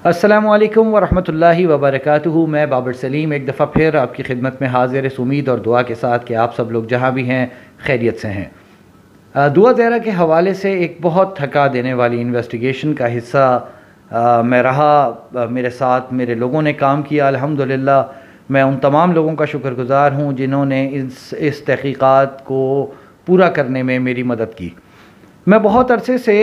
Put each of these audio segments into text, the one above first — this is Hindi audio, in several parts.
अस्सलामुअलैकुम वरहमतुल्लाहि वबरकातुहू। मैं बाबर सलीम एक दफ़ा फिर आपकी खिदमत में हाजिर उम्मीद और दुआ के साथ कि आप सब लोग जहाँ भी हैं खैरियत से हैं। दुआ ज़हरा के हवाले से एक बहुत थका देने वाली इन्वेस्टिगेशन का हिस्सा मैं रहा। मेरे साथ मेरे लोगों ने काम किया। अल्हम्दुलिल्लाह मैं उन तमाम लोगों का शुक्रगुज़ार हूँ जिन्होंने इस तहक़ीक़ात को पूरा करने में मेरी मदद की। मैं बहुत अरसे से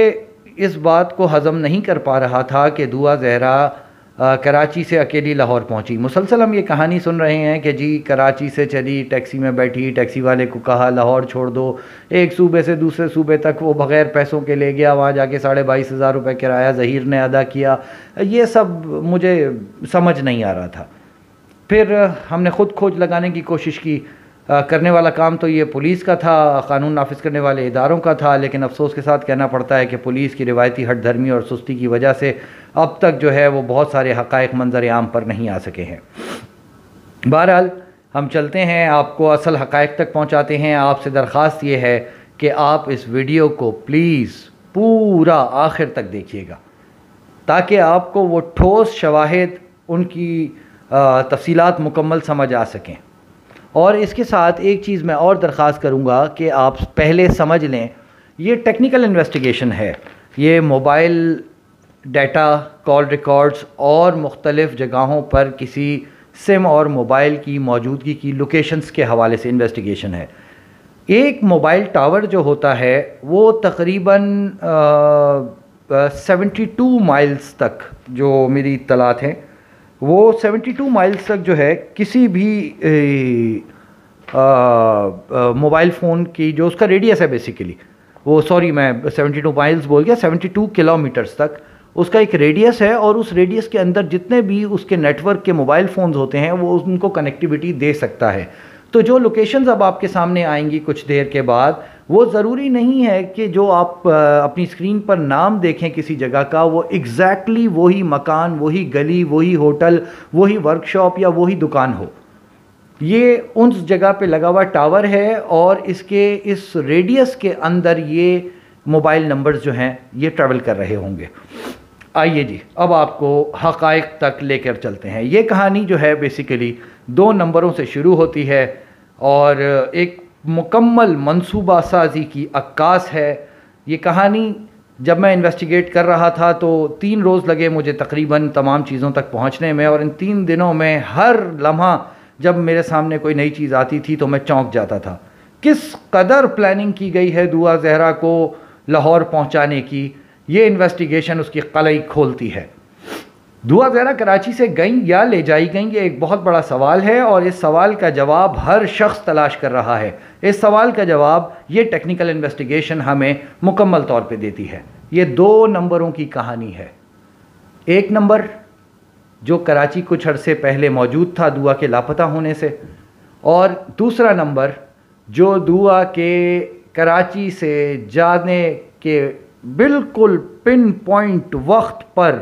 इस बात को हज़म नहीं कर पा रहा था कि दुआ ज़हरा कराची से अकेली लाहौर पहुंची। मुसलसल हम ये कहानी सुन रहे हैं कि जी कराची से चली, टैक्सी में बैठी, टैक्सी वाले को कहा लाहौर छोड़ दो, एक सूबे से दूसरे सूबे तक वो बग़ैर पैसों के ले गया, वहाँ जाके 22,500 रुपये किराया ज़हीर ने अदा किया। ये सब मुझे समझ नहीं आ रहा था। फिर हमने ख़ुद खोज लगाने की कोशिश की। करने वाला काम तो ये पुलिस का था, कानून नाफिज करने वाले इदारों का था, लेकिन अफसोस के साथ कहना पड़ता है कि पुलिस की रिवायती हट धर्मी और सुस्ती की वजह से अब तक जो है वो बहुत सारे हक़ाइक़ मंजर आम पर नहीं आ सके हैं। बहरहाल हम चलते हैं, आपको असल हक़ाइक़ तक पहुँचाते हैं। आपसे दरख्वास्त ये है कि आप इस वीडियो को प्लीज़ पूरा आखिर तक देखिएगा ताकि आपको वो ठोस शवाहिद, उनकी तफसीलात मुकम्मल समझ आ सकें। और इसके साथ एक चीज़ मैं और दरख्वास्त करूँगा कि आप पहले समझ लें, ये टेक्निकल इन्वेस्टिगेशन है। ये मोबाइल डाटा, कॉल रिकॉर्ड्स और मुख्तलिफ़ जगहों पर किसी सिम और मोबाइल की मौजूदगी की लोकेशंस के हवाले से इन्वेस्टिगेशन है। एक मोबाइल टावर जो होता है वो तकरीबन 72 माइल्स तक, जो मेरी इत्तलात हैं, वो 72 माइल्स तक जो है किसी भी मोबाइल फ़ोन की जो उसका रेडियस है बेसिकली, वो मैं 72 माइल्स बोल गया, 72 किलोमीटर्स तक उसका एक रेडियस है। और उस रेडियस के अंदर जितने भी उसके नेटवर्क के मोबाइल फ़ोन्स होते हैं वो उनको कनेक्टिविटी दे सकता है। तो जो लोकेशंस अब आपके सामने आएंगी कुछ देर के बाद, वो ज़रूरी नहीं है कि जो आप अपनी स्क्रीन पर नाम देखें किसी जगह का वो एग्जैक्टली वही मकान, वही गली, वही होटल, वही वर्कशॉप या वही दुकान हो। ये उस जगह पे लगा हुआ टावर है और इसके इस रेडियस के अंदर ये मोबाइल नंबर्स जो हैं ये ट्रैवल कर रहे होंगे। आइए जी, अब आपको हक़ाइक़ तक लेकर चलते हैं। ये कहानी जो है बेसिकली 2 नंबरों से शुरू होती है और एक मुकम्मल मंसूबा साजी की अक्कास है। ये कहानी जब मैं इन्वेस्टिगेट कर रहा था तो 3 रोज़ लगे मुझे तकरीबन तमाम चीज़ों तक पहुंचने में, और इन 3 दिनों में हर लम्हा जब मेरे सामने कोई नई चीज़ आती थी तो मैं चौंक जाता था। किस कदर प्लानिंग की गई है दुआ ज़हरा को लाहौर पहुंचाने की, ये इन्वेस्टिगेशन उसकी कलई खोलती है। दुआ ज़हरा कराची से गई या ले जाई गई, ये एक बहुत बड़ा सवाल है और इस सवाल का जवाब हर शख्स तलाश कर रहा है। इस सवाल का जवाब ये टेक्निकल इन्वेस्टिगेशन हमें मुकम्मल तौर पे देती है। ये 2 नंबरों की कहानी है। एक नंबर जो कराची कुछ अरसे पहले मौजूद था दुआ के लापता होने से, और दूसरा नंबर जो दुआ के कराची से जाने के बिल्कुल पिन पॉइंट वक्त पर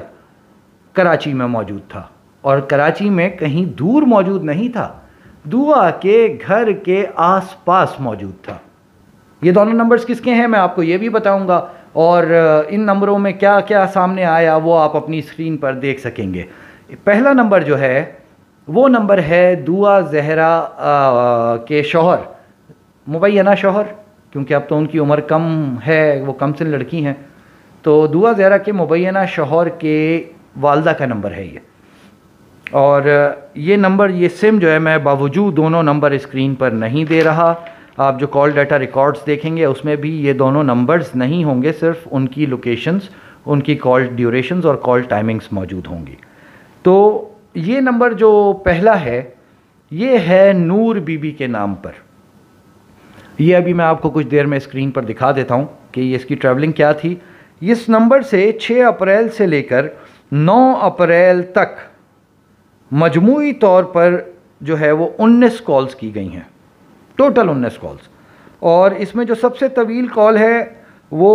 कराची में मौजूद था, और कराची में कहीं दूर मौजूद नहीं था, दुआ के घर के आसपास मौजूद था। ये दोनों नंबर्स किसके हैं मैं आपको ये भी बताऊंगा, और इन नंबरों में क्या क्या सामने आया वो आप अपनी स्क्रीन पर देख सकेंगे। पहला नंबर जो है वो नंबर है दुआ ज़हरा के शौहर, मुबैना शौहर, क्योंकि अब तो उनकी उम्र कम है, वो कम सिन लड़की हैं, तो दुआ ज़हरा के मुबैना शौहर के वालदा का नंबर है ये। और ये नंबर, ये सिम जो है, मैं बावजूद दोनों नंबर स्क्रीन पर नहीं दे रहा, आप जो कॉल डाटा रिकॉर्ड्स देखेंगे उसमें भी ये दोनों नंबर्स नहीं होंगे, सिर्फ उनकी लोकेशंस, उनकी कॉल ड्यूरेशंस और कॉल टाइमिंग्स मौजूद होंगी। तो ये नंबर जो पहला है ये है नूर बीबी के नाम पर। ये अभी मैं आपको कुछ देर में स्क्रीन पर दिखा देता हूँ कि ये इसकी ट्रैवलिंग क्या थी। इस नंबर से 6 अप्रैल से लेकर 9 अप्रैल तक मजमूई तौर पर जो है वो 19 कॉल्स की गई हैं, टोटल 19 कॉल्स। और इसमें जो सबसे तवील कॉल है वो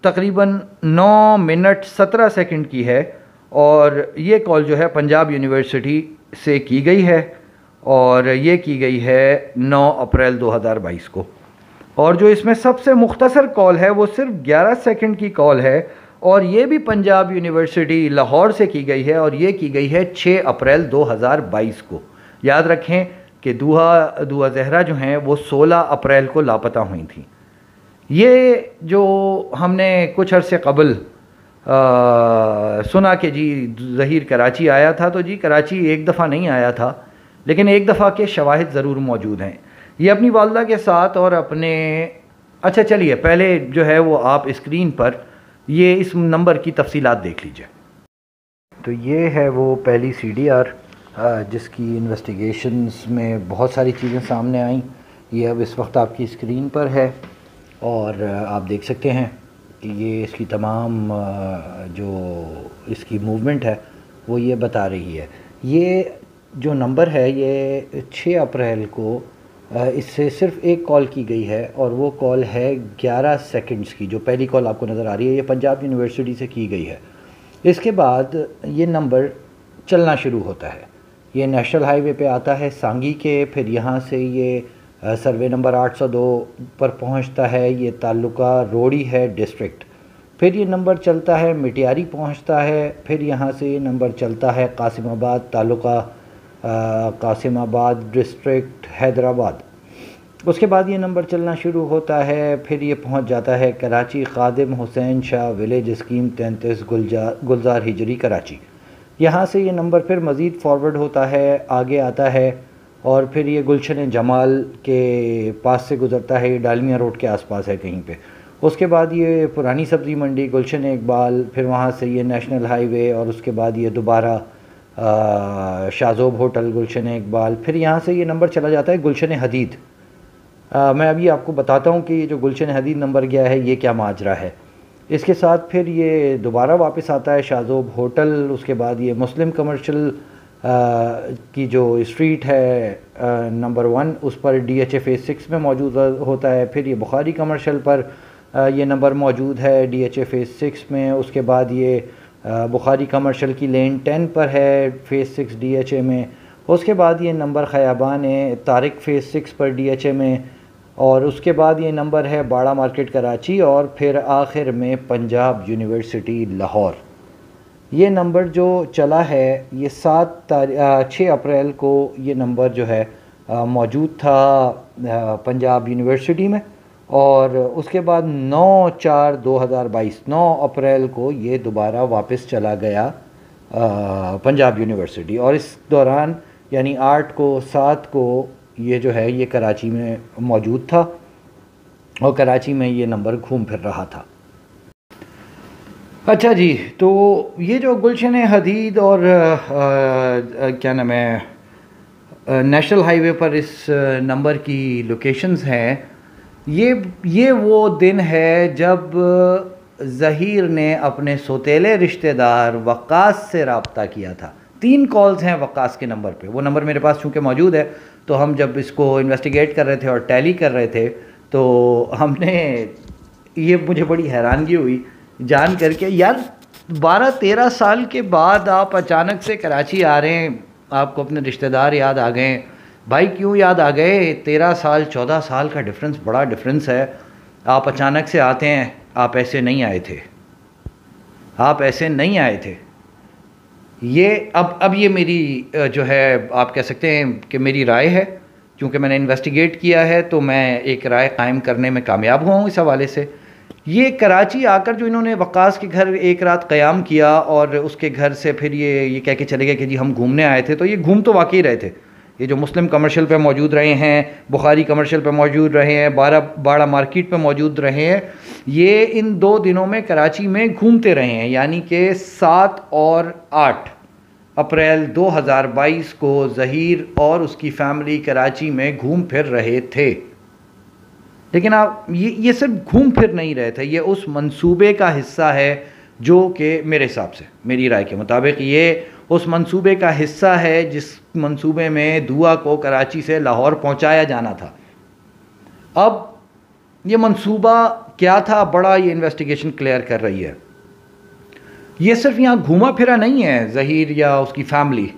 तकरीबन 9 मिनट 17 सेकंड की है, और ये कॉल जो है पंजाब यूनिवर्सिटी से की गई है, और ये की गई है 9 अप्रैल 2022 को। और जो इसमें सबसे मुख्तसर कॉल है वो सिर्फ 11 सेकंड की कॉल है, और ये भी पंजाब यूनिवर्सिटी लाहौर से की गई है, और ये की गई है 6 अप्रैल 2022 को। याद रखें कि दुआ ज़हरा जो हैं वो 16 अप्रैल को लापता हुई थी। ये जो हमने कुछ अरसे कबल सुना कि जी ज़हीर कराची आया था, तो जी कराची एक दफ़ा नहीं आया था, लेकिन एक दफ़ा के शवाहिद ज़रूर मौजूद हैं। ये अपनी वालदा के साथ और अपने, अच्छा चलिए पहले जो है वो आप स्क्रीन पर ये इस नंबर की तफसीलात देख लीजिए। तो ये है वो पहली CDR जिसकी इन्वेस्टिगेशंस में बहुत सारी चीज़ें सामने आईं। ये अब इस वक्त आपकी स्क्रीन पर है और आप देख सकते हैं कि ये इसकी तमाम जो इसकी मूवमेंट है वो ये बता रही है। ये जो नंबर है ये 6 अप्रैल को इससे सिर्फ एक कॉल की गई है, और वो कॉल है 11 सेकंड्स की। जो पहली कॉल आपको नज़र आ रही है ये पंजाब यूनिवर्सिटी से की गई है। इसके बाद ये नंबर चलना शुरू होता है। ये नेशनल हाईवे पे आता है सांगी के, फिर यहाँ से ये सर्वे नंबर 802 पर पहुँचता है। ये तालुका रोड़ी है डिस्ट्रिक्ट। फिर ये नंबर चलता है मिटियारी पहुँचता है। फिर यहाँ से ये नंबर चलता है कासिमाबाद तालुका, कासिमाबाद डिस्ट्रिक्ट हैदराबाद। उसके बाद ये नंबर चलना शुरू होता है। फिर ये पहुंच जाता है कराची खादिम हुसैन शाह विलेज स्कीम 33 गुलजार हिजरी कराची। यहाँ से ये नंबर फिर मज़ीद फॉरवर्ड होता है, आगे आता है और फिर ये गुलशन जमाल के पास से गुज़रता है। ये डालमिया रोड के आसपास है कहीं पे। उसके बाद ये पुरानी सब्ज़ी मंडी, गुलशन इकबाल, फिर वहाँ से ये नेशनल हाईवे, और उसके बाद ये दोबारा शाज़ोब होटल, गुलशन इकबाल। फिर यहाँ से ये नंबर चला जाता है गुलशन हदीद। मैं अभी आपको बताता हूँ कि ये जो गुलशन हदीद नंबर गया है ये क्या माजरा है। इसके साथ फिर ये दोबारा वापस आता है शाज़ोब होटल। उसके बाद ये मुस्लिम कमर्शियल की जो स्ट्रीट है नंबर 1, उस पर DHA फेज़ 6 में मौजूद होता है। फिर ये बुखारी कमर्शियल पर ये नंबर मौजूद है DHA फेज़ 6 में। उसके बाद ये बुखारी कमर्शियल की लेन 10 पर है फेज़ 6 DHA में। उसके बाद ये नंबर ख़याबान तारिक फेज़ 6 पर DHA में, और उसके बाद ये नंबर है बाड़ा मार्केट कराची, और फिर आखिर में पंजाब यूनिवर्सिटी लाहौर। ये नंबर जो चला है ये 6 अप्रैल को ये नंबर जो है मौजूद था पंजाब यूनिवर्सिटी में, और उसके बाद 9/4/2022 9 अप्रैल को ये दोबारा वापस चला गया पंजाब यूनिवर्सिटी। और इस दौरान यानी 8 को 7 को ये जो है ये कराची में मौजूद था, और कराची में ये नंबर घूम फिर रहा था। अच्छा जी, तो ये जो गुलशन हदीद और क्या नाम है नेशनल हाईवे पर इस नंबर की लोकेशंस हैं, ये वो दिन है जब ज़हीर ने अपने सौतेले रिश्तेदार वक्कास से रब्ता किया था। 3 कॉल्स हैं वक्कास के नंबर पे। वो नंबर मेरे पास चूँकि मौजूद है, तो हम जब इसको इन्वेस्टिगेट कर रहे थे और टैली कर रहे थे, तो हमने ये मुझे बड़ी हैरानगी हुई जान करके, यार 12-13 साल के बाद आप अचानक से कराची आ रहे हैं, आपको अपने रिश्तेदार याद आ गए। भाई क्यों याद आ गए? 13 साल 14 साल का डिफरेंस, बड़ा डिफरेंस है। आप अचानक से आते हैं, आप ऐसे नहीं आए थे, आप ऐसे नहीं आए थे। ये अब ये मेरी जो है आप कह सकते हैं कि मेरी राय है, क्योंकि मैंने इन्वेस्टिगेट किया है तो मैं एक राय कायम करने में कामयाब हुआ हूँ। इस हवाले से ये कराची आकर जो इन्होंने वक्कास के घर एक रात क़याम किया, और उसके घर से फिर ये कह के चले गए कि जी हम घूमने आए थे, तो ये घूम तो वाकई रहे थे। ये जो मुस्लिम कमर्शियल पे मौजूद रहे हैं, बुखारी कमर्शियल पे मौजूद रहे हैं, बाड़ा मार्केट पे मौजूद रहे हैं, ये इन 2 दिनों में कराची में घूमते रहे हैं। यानी कि 7 और 8 अप्रैल 2022 को ज़हीर और उसकी फ़ैमिली कराची में घूम फिर रहे थे। लेकिन आप ये सिर्फ घूम फिर नहीं रहे थे, ये उस मंसूबे का हिस्सा है जो कि मेरे हिसाब से, मेरी राय के मुताबिक ये उस मंसूबे का हिस्सा है जिस मंसूबे में दुआ को कराची से लाहौर पहुंचाया जाना था। अब ये मंसूबा क्या था, बड़ा ये इन्वेस्टिगेशन क्लियर कर रही है। ये सिर्फ यहाँ घूमा फिरा नहीं है ज़हीर या उसकी फैमिली,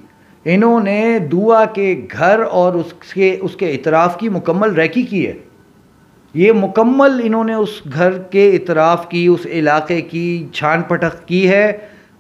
इन्होंने दुआ के घर और उसके इतराफ़ की मुकम्मल रैकी की है। ये मुकम्मल इन्होंने उस घर के इतराफ़ की, उस इलाके की छान पटक की है,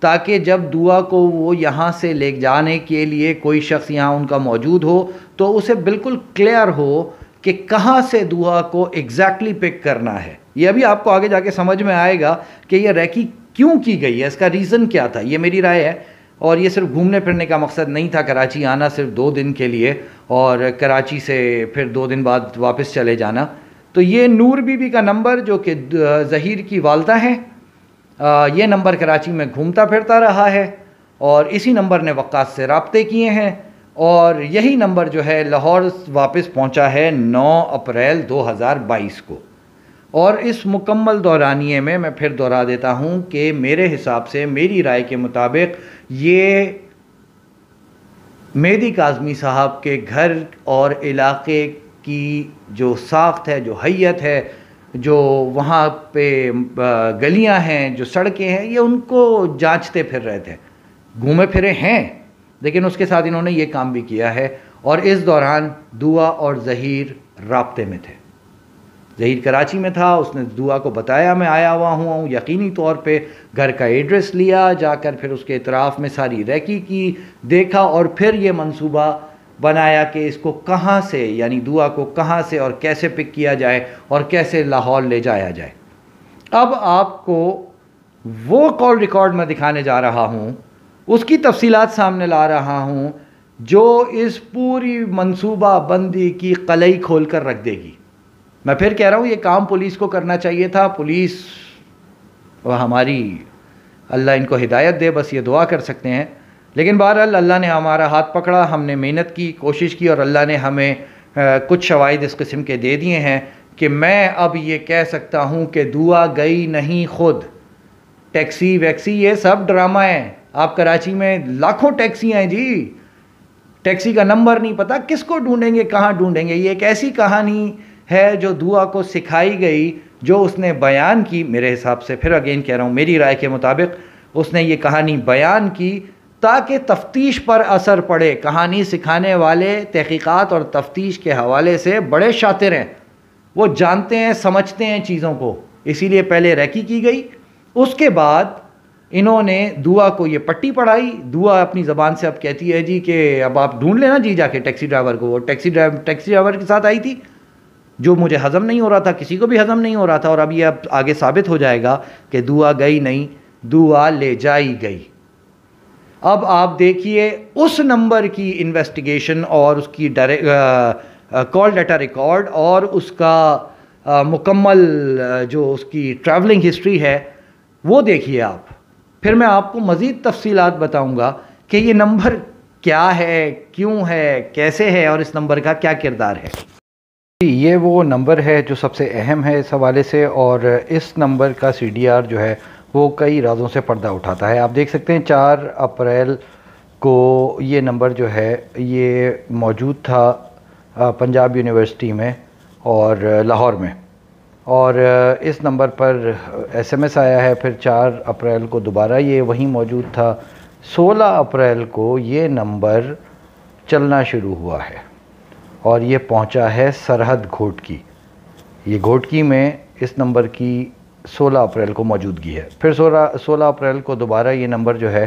ताकि जब दुआ को वो यहाँ से ले जाने के लिए कोई शख्स यहाँ उनका मौजूद हो तो उसे बिल्कुल क्लियर हो कि कहाँ से दुआ को एग्जैक्टली पिक करना है। ये अभी आपको आगे जाके समझ में आएगा कि ये रैकी क्यों की गई है, इसका रीज़न क्या था। ये मेरी राय है, और ये सिर्फ घूमने फिरने का मकसद नहीं था, कराची आना सिर्फ 2 दिन के लिए और कराची से फिर 2 दिन बाद वापस चले जाना। तो ये नूर बीबी का नंबर जो कि ज़हीर की वालदा है, ये नंबर कराची में घूमता फिरता रहा है और इसी नंबर ने वक्कास से रब्ते किए हैं और यही नंबर जो है लाहौर वापस पहुंचा है 9 अप्रैल 2022 को। और इस मुकम्मल दौरानिए में मैं फिर दोहरा देता हूं कि मेरे हिसाब से, मेरी राय के मुताबिक, ये मेहदी काज़मी साहब के घर और इलाके की जो साख्त है, जो हैयत है, जो वहाँ पे गलियाँ हैं, जो सड़कें हैं, ये उनको जांचते फिर रहे थे। घूमे फिरे हैं, लेकिन उसके साथ इन्होंने ये काम भी किया है। और इस दौरान दुआ और ज़हीर राब्ते में थे। ज़हीर कराची में था, उसने दुआ को बताया मैं आया हुआ हूँ, यकीनी तौर पे घर का एड्रेस लिया, जाकर फिर उसके इतराफ़ में सारी रैकी की, देखा और फिर ये मंसूबा बनाया कि इसको कहाँ से, यानी दुआ को कहाँ से और कैसे पिक किया जाए और कैसे लाहौर ले जाया जाए। अब आपको वो कॉल रिकॉर्ड मैं दिखाने जा रहा हूँ, उसकी तफसीलात सामने ला रहा हूँ, जो इस पूरी मंसूबा बंदी की कलई खोल कर रख देगी। मैं फिर कह रहा हूँ, ये काम पुलिस को करना चाहिए था। पुलिस हमारी, अल्लाह इनको हिदायत दे, बस ये दुआ कर सकते हैं। लेकिन बहरहाल अल्लाह ने हमारा हाथ पकड़ा, हमने मेहनत की, कोशिश की और अल्लाह ने हमें कुछ शवाहिद इस किस्म के दे दिए हैं कि मैं अब ये कह सकता हूँ कि दुआ गई नहीं खुद। टैक्सी वैक्सी ये सब ड्रामा है। आप कराची में लाखों टैक्सी हैं जी, टैक्सी का नंबर नहीं पता, किसको ढूंढेंगे, कहाँ ढूंढेंगे। ये एक ऐसी कहानी है जो दुआ को सिखाई गई, जो उसने बयान की। मेरे हिसाब से, फिर अगेन कह रहा हूँ, मेरी राय के मुताबिक उसने ये कहानी बयान की ताकि तफ्तीश पर असर पड़े। कहानी सिखाने वाले तहकीकात और तफ्तीश के हवाले से बड़े शातिर हैं, वो जानते हैं, समझते हैं चीज़ों को, इसीलिए पहले रैकी की गई। उसके बाद इन्होंने दुआ को ये पट्टी पढ़ाई। दुआ अपनी ज़बान से अब कहती है जी कि अब आप ढूंढ लेना जी जाके टैक्सी ड्राइवर को। वो टैक्सी ड्राइवर के साथ आई थी, जो मुझे हज़म नहीं हो रहा था, किसी को भी हज़म नहीं हो रहा था। और अब ये अब आगे साबित हो जाएगा कि दुआ गई नहीं, दुआ ले जाई गई। अब आप देखिए उस नंबर की इन्वेस्टिगेशन और उसकी कॉल डाटा रिकॉर्ड और उसका मुकम्मल जो उसकी ट्रैवलिंग हिस्ट्री है वो देखिए आप। फिर मैं आपको मज़ीद तफसीलात बताऊंगा कि ये नंबर क्या है, क्यों है, कैसे है और इस नंबर का क्या किरदार है। ये वो नंबर है जो सबसे अहम है इस हवाले से, और इस नंबर का CDR जो है वो कई राजों से पर्दा उठाता है। आप देख सकते हैं 4 अप्रैल को ये नंबर जो है ये मौजूद था पंजाब यूनिवर्सिटी में और लाहौर में, और इस नंबर पर SMS आया है। फिर 4 अप्रैल को दोबारा ये वहीं मौजूद था। 16 अप्रैल को ये नंबर चलना शुरू हुआ है और ये पहुंचा है सरहद घोटकी। ये घोटकी में इस नंबर की 16 अप्रैल को मौजूदगी है। फिर 16 अप्रैल को दोबारा ये नंबर जो है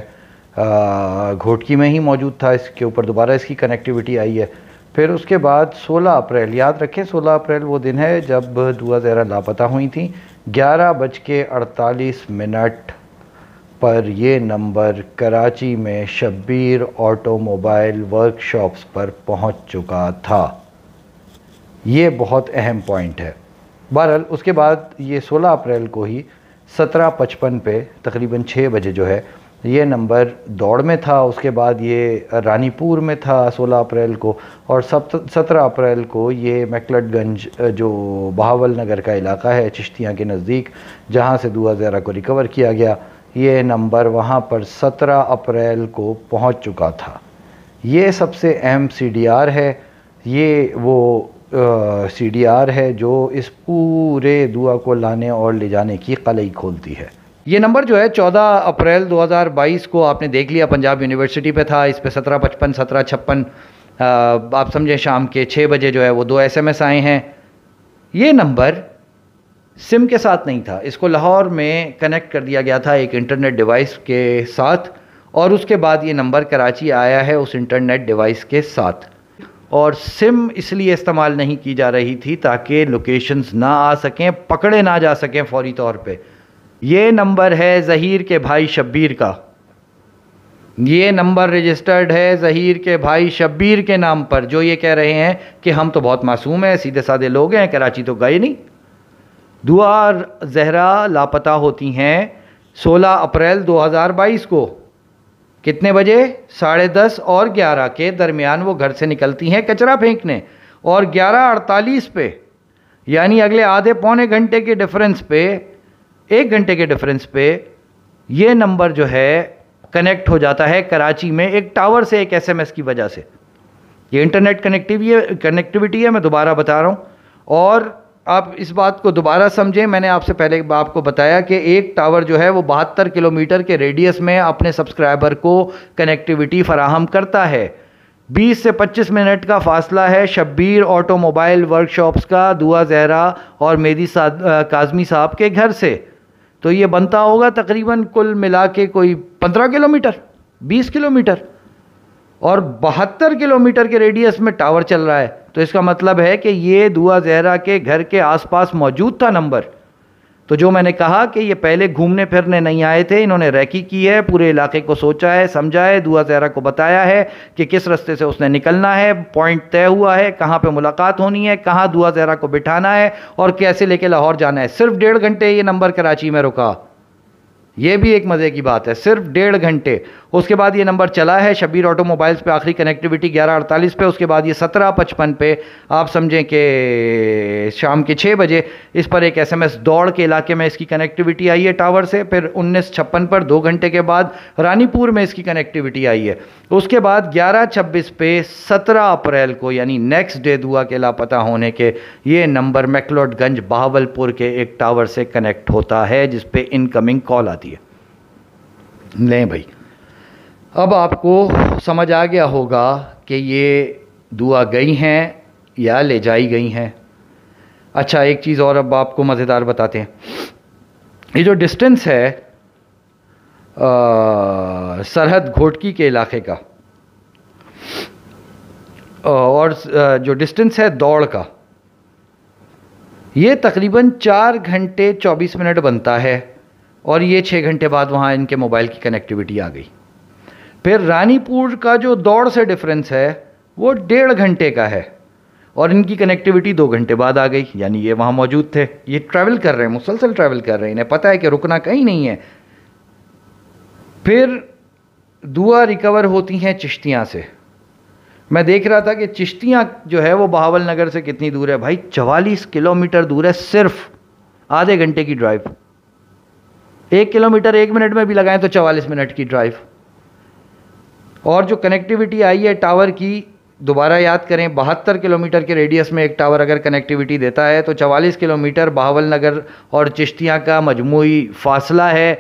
घोटकी में ही मौजूद था, इसके ऊपर दोबारा इसकी कनेक्टिविटी आई है। फिर उसके बाद 16 अप्रैल, याद रखें 16 अप्रैल वो दिन है जब दुआ ज़हरा लापता हुई थी। 11:48 पर ये नंबर कराची में शब्बीर ऑटोमोबाइल वर्कशॉप्स पर पहुंच चुका था। ये बहुत अहम पॉइंट है। बहरहाल उसके बाद ये 16 अप्रैल को ही 17:55 पे तकरीबन 6 बजे जो है ये नंबर दौड़ में था। उसके बाद ये रानीपुर में था 16 अप्रैल को, और 17 अप्रैल को ये मैकलटगंज जो बहावल नगर का इलाका है चिश्तियाँ के नज़दीक, जहाँ से दुआ ज़हरा को रिकवर किया गया, ये नंबर वहाँ पर 17 अप्रैल को पहुँच चुका था। ये सबसे अहम CDR है। ये वो CDR है जो इस पूरे दुआ को लाने और ले जाने की कलई खोलती है। ये नंबर जो है 14 अप्रैल 2022 को आपने देख लिया पंजाब यूनिवर्सिटी पे था। इस पे 17:55 17:56 आप समझे शाम के 6 बजे जो है वो 2 SMS आए हैं। ये नंबर सिम के साथ नहीं था, इसको लाहौर में कनेक्ट कर दिया गया था एक इंटरनेट डिवाइस के साथ, और उसके बाद ये नंबर कराची आया है उस इंटरनेट डिवाइस के साथ। और सिम इसलिए इस्तेमाल नहीं की जा रही थी ताकि लोकेशंस ना आ सकें, पकड़े ना जा सकें फौरी तौर पे। ये नंबर है ज़हीर के भाई शब्बीर का, ये नंबर रजिस्टर्ड है ज़हीर के भाई शब्बीर के नाम पर, जो ये कह रहे हैं कि हम तो बहुत मासूम हैं, सीधे साधे लोग हैं, कराची तो गए नहीं। दुआ और जहरा लापता होती हैं 16 अप्रैल 2022 को। कितने बजे? 10:30 और 11 के दरमियान वो घर से निकलती हैं कचरा फेंकने, और 11:48 पे, यानी अगले आधे पौने घंटे के डिफरेंस पे, 1 घंटे के डिफरेंस पे, ये नंबर जो है कनेक्ट हो जाता है कराची में एक टावर से, एक एसएमएस की वजह से। ये इंटरनेट कनेक्टिविटी है, मैं दोबारा बता रहा हूँ, और आप इस बात को दोबारा समझें। मैंने आपसे पहले आपको बताया कि एक टावर जो है वो 72 किलोमीटर के रेडियस में अपने सब्सक्राइबर को कनेक्टिविटी फराहम करता है। 20 से 25 मिनट का फासला है शब्बीर ऑटोमोबाइल वर्कशॉप्स का दुआ जहरा और मेहदी काज़मी साहब के घर से, तो ये बनता होगा तकरीबन कुल मिला के कोई 15 किलोमीटर, 20 किलोमीटर, और 72 किलोमीटर के रेडियस में टावर चल रहा है। तो इसका मतलब है कि ये दुआ जहरा के घर के आसपास मौजूद था नंबर। तो जो मैंने कहा कि ये पहले घूमने फिरने नहीं आए थे, इन्होंने रैकी की है, पूरे इलाके को सोचा है, समझा है, दुआ जहरा को बताया है कि किस रास्ते से उसने निकलना है, पॉइंट तय हुआ है, कहाँ पे मुलाकात होनी है, कहाँ दुआ जहरा को बिठाना है और कैसे लेके लाहौर जाना है। सिर्फ 1.5 घंटे ये नंबर कराची में रुका, ये भी एक मज़े की बात है, सिर्फ 1.5 घंटे। उसके बाद ये नंबर चला है शब्बीर ऑटोमोबाइल्स पे, आखिरी कनेक्टिविटी 11:48 पे, उसके बाद ये 17:55 पे, आप समझें कि शाम के 6 बजे इस पर एक एसएमएस दौड़ के इलाके में इसकी कनेक्टिविटी आई है टावर से। फिर 19:56 पर 2 घंटे के बाद रानीपुर में इसकी कनेक्टिविटी आई है। उसके बाद 11:26 पे 17 अप्रैल को, यानी नेक्स्ट डे दुआ के लापता होने के, ये नंबर मैक्लोडगंज बहावलपुर के एक टावर से कनेक्ट होता है जिस पे इनकमिंग कॉल आती है। लें भाई, अब आपको समझ आ गया होगा कि ये दुआ गई हैं या ले जाई गई हैं। अच्छा, एक चीज़ और अब आपको मज़ेदार बताते हैं। ये जो डिस्टेंस है सरहद घोटकी के इलाके का, और जो डिस्टेंस है दौड़ का, ये तकरीबन 4 घंटे 24 मिनट बनता है, और ये 6 घंटे बाद वहाँ इनके मोबाइल की कनेक्टिविटी आ गई। फिर रानीपुर का जो दौड़ से डिफरेंस है वो 1.5 घंटे का है, और इनकी कनेक्टिविटी 2 घंटे बाद आ गई, यानी ये वहाँ मौजूद थे। ये ट्रैवल कर रहे हैं, मुसलसल ट्रैवल कर रहे हैं, इन्हें पता है कि रुकना कहीं नहीं है। फिर दुआ रिकवर होती हैं चिश्तियाँ से। मैं देख रहा था कि चिश्तियाँ जो है वो बहावल नगर से कितनी दूर है भाई, 44 किलोमीटर दूर है, सिर्फ आधे घंटे की ड्राइव। 1 किलोमीटर 1 मिनट में भी लगाएं तो 44 मिनट की ड्राइव। और जो कनेक्टिविटी आई है टावर की, दोबारा याद करें, 72 किलोमीटर के रेडियस में एक टावर अगर कनेक्टिविटी देता है तो 44 किलोमीटर बहावल नगर और चिश्तियाँ का मजमूई फासला है।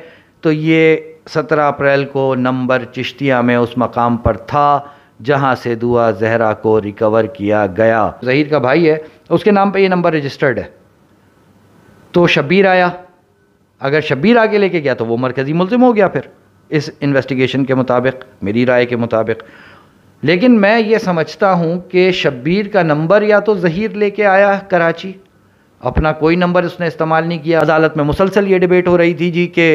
तो ये 17 अप्रैल को नंबर चिश्तियाँ में उस मकाम पर था जहाँ से दुआ जहरा को रिकवर किया गया। ज़हीर का भाई है, उसके नाम पे ये नंबर रजिस्टर्ड है। तो शब्बीर आया, अगर शब्बीर आगे लेके गया तो वो मरकज़ी मुल्ज़िम हो गया फिर इस इन्वेस्टिगेशन के मुताबिक, मेरी राय के मुताबिक। लेकिन मैं ये समझता हूँ कि शब्बीर का नंबर या तो ज़हीर लेके आया कराची, अपना कोई नंबर उसने इस्तेमाल नहीं किया। अदालत में मुसलसल ये डिबेट हो रही थी जी कि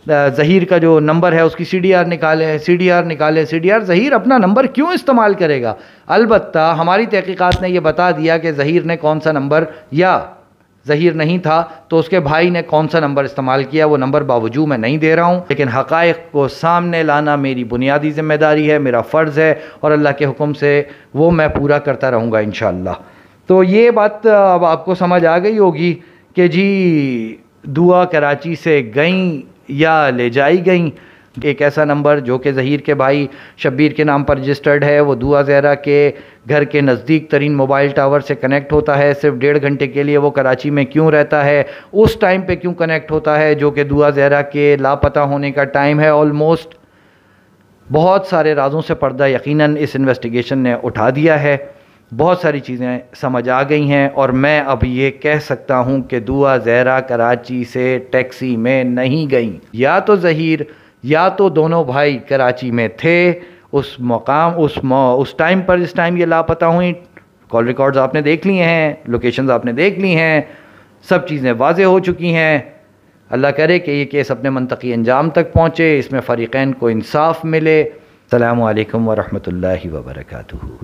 ज़हीर का जो नंबर है उसकी CDR निकालें, CDR निकालें, CDR। ज़हीर अपना नंबर क्यों इस्तेमाल करेगा? अलबत्ता हमारी तहकीकात ने यह बता दिया कि ज़हीर ने कौन सा नंबर, या ज़हीर नहीं था तो उसके भाई ने कौन सा नंबर इस्तेमाल किया, वो नंबर बावजूद मैं नहीं दे रहा हूँ। लेकिन हक़ाइक़ को सामने लाना मेरी बुनियादी ज़िम्मेदारी है, मेरा फ़र्ज़ है, और अल्लाह के हुक्म से वो मैं पूरा करता रहूँगा इंशाअल्लाह। तो ये बात अब आपको समझ आ गई होगी कि जी दुआ कराची से गई या ले जाई गई। एक ऐसा नंबर जो कि ज़हीर के भाई शब्बीर के नाम पर रजिस्टर्ड है, वो दुआ ज़हरा के घर के नज़दीक तरीन मोबाइल टावर से कनेक्ट होता है। सिर्फ 1.5 घंटे के लिए वो कराची में क्यों रहता है, उस टाइम पे क्यों कनेक्ट होता है जो कि दुआ ज़हरा के लापता होने का टाइम है ऑलमोस्ट। बहुत सारे राजों से पर्दा यकीनन इस इन्वेस्टिगेशन ने उठा दिया है। बहुत सारी चीज़ें समझ आ गई हैं और मैं अब ये कह सकता हूँ कि दुआ ज़हरा कराची से टैक्सी में नहीं गई। या तो ज़हीर या तो दोनों भाई कराची में थे उस मकाम उस टाइम पर, जिस टाइम ये लापता हुई। कॉल रिकॉर्ड्स आपने देख लिए हैं, लोकेशंस आपने देख ली हैं, सब चीज़ें वाज़े हो चुकी हैं। अल्लाह करे कि ये केस अपने मंतकी अंजाम तक पहुँचे, इसमें फ़रीक़ैन को इंसाफ मिले। अस्सलामु अलैकुम व रहमतुल्लाहि व बरकातुहू।